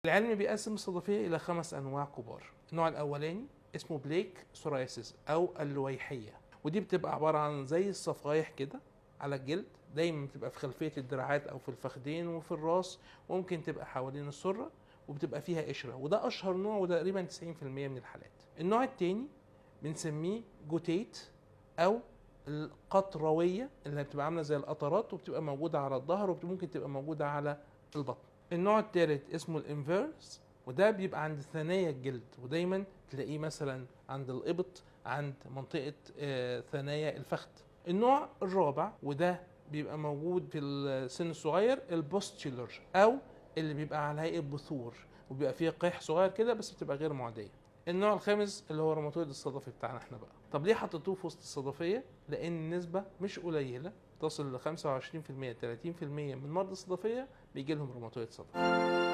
العلم بيقسم الصدفية إلى 5 أنواع كبار. النوع الأولاني اسمه بليك سورايسيس أو اللويحية، ودي بتبقى عبارة عن زي الصفايح كده على الجلد، دايما بتبقى في خلفية الدراعات أو في الفخدين وفي الراس، وممكن تبقى حوالين السرة وبتبقى فيها قشرة، وده أشهر نوع وده تقريبا 90% من الحالات. النوع التاني بنسميه جوتيت أو القطروية، اللي بتبقى عاملة زي القطرات وبتبقى موجودة على الظهر وممكن تبقى موجودة على البطن. النوع الثالث اسمه الانفيرس، وده بيبقى عند ثنايا الجلد، ودايما تلاقيه مثلا عند الإبط، عند منطقة ثنايا الفخذ. النوع الرابع وده بيبقى موجود في السن الصغير، البوستيلر أو اللي بيبقى على هيئة بثور وبيبقى فيه قيح صغير كده بس بتبقى غير معدية. النوع الخامس اللي هو الروماتويد الصدفي بتاعنا احنا بقى. طب ليه حطيتوه في وسط الصدفية؟ لأن النسبة مش قليلة، تصل ل 25% 30% من مرضى الصدفية بيجي لهم روماتويد صدفي.